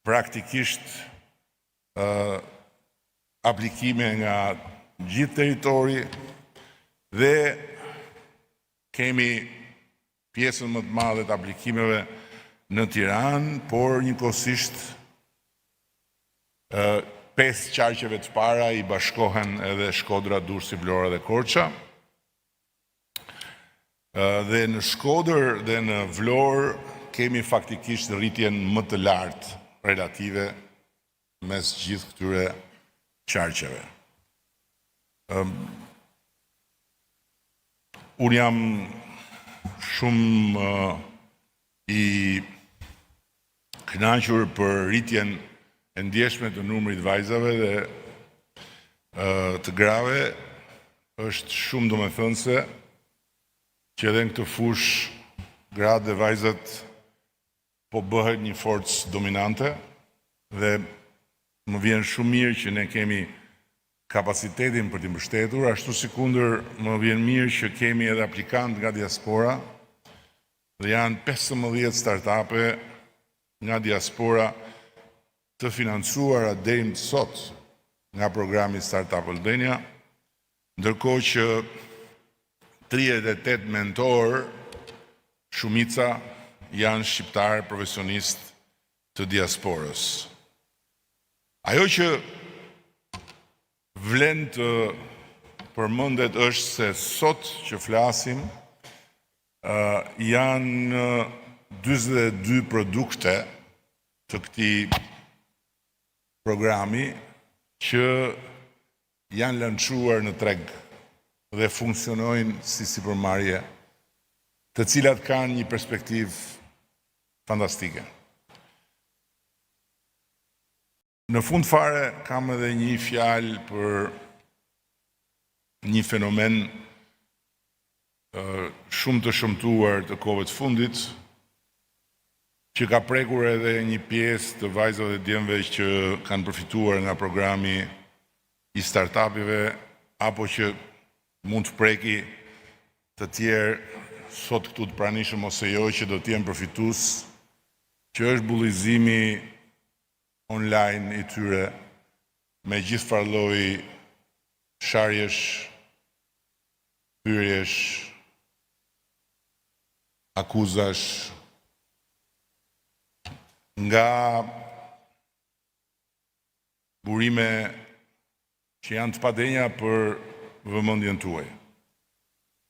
praktikisht aplikime nga gjithë territori dhe kemi pjesën më të madhe të aplikimeve në Tiranë, por njëkohësisht 5 qarqeve të para i bashkohen edhe Shkodra, Durrësi, Vlora dhe Korça. Dhe në Shkodër dhe në Vlorë kemi faktikisht rritjen më të lartë relative mes gjithë këtyre qarqeve. Unë jam shumë i kënaqur për rritjen e ndjeshme të numrit vajzave dhe të grave. Është shumë domethënëse që edhe në këtë fushë gratë dhe vajzat po bëhet një forcë dominante dhe më vjen shumë mirë që ne kemi kapacitetin për t'i mbështetur, ashtu sikundër më vjen mirë që kemi edhe aplikant nga diaspora dhe janë 15 startupe nga diaspora të financuara deri më sot nga programi Startup Albania, ndërkohë që 38 mentor, shumica janë shqiptarë profesionistë të diasporës. Ajo që vlen të përmendet është se sot që flasim janë 42 produkte të këtij programi që janë lançuar në treg dhe funksionojnë si sipërmarrje, të cilat kanë një perspektivë fantastike. Në fund fare kam edhe një fjalë për një fenomen shumë të shëmtuar të kohëve të fundit, që ka prekur edhe një pjesë të vajzave dhe djemve që kanë përfituar nga programi i startupive, apo që mund të preki të tjerë sot këtu të pranishëm ose jo që do t'jenë përfitues, që është bullizimi online i tyre me gjithë farloj sharjesh, hyrjesh, akuzash, nga burime që janë të padenja për vëmendjen tuaj.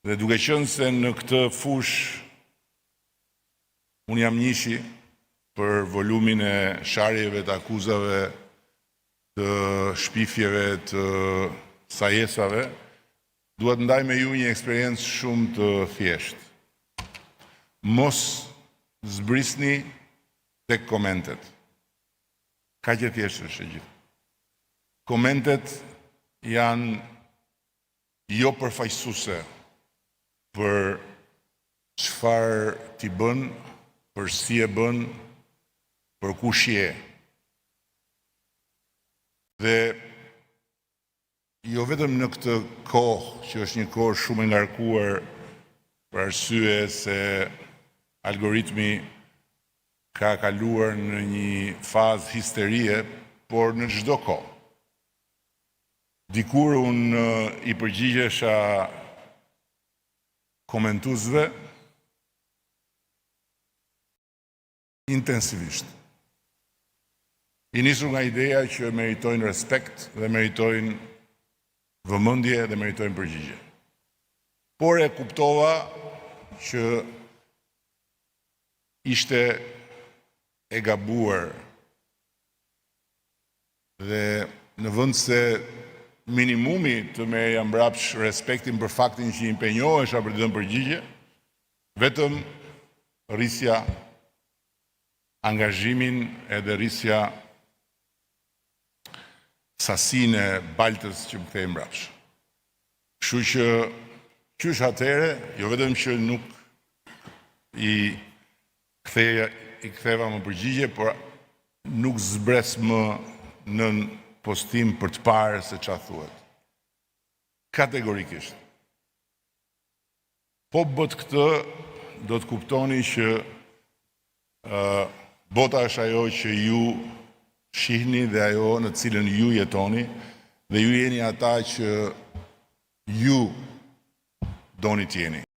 Dhe duke qenë se në këtë fushë unë jam njëshi për volumin e sharjeve, të akuzave, të shpifjeve, të sajesave, duhet ndaj me ju një eksperiencë shumë të thjeshtë. Mos zbrisni tek komentet. Ka që thjeshtë është e gjithë. Komentet janë jo përfaqësuese për çfarë ti bën, për si e bën, për kush je. Dhe jo vetëm në këtë kohë, që është një kohë shumë e ngarkuar për arsye se algoritmi ka kaluar në një fazë histerie, por në çdo kohë. Dikur unë i përgjigjesha komentuesve intensivisht. I nisur nga ideja që meritojnë respekt dhe meritojnë vëmendje dhe meritojnë përgjigje. Por e kuptova që ishte e gabuar dhe në vend se minimumi të merrja mbrapsht respektin për faktin që impenjohesha për të dhënë përgjigje, vetëm rrisja angazhimin edhe rrisja sasinë e baltës që më kthej mbrapsht. Kështu që qysh atëre, jo vetëm që nuk i ktheva më përgjigje, por nuk zbres më në postim për të parë se çfarë thuhet. Kategorikisht. Po bët këtë, do të kuptoni që bota është ajo që ju shihni dhe ajo në cilën ju jetoni dhe ju jeni ata që ju doni t'jeni.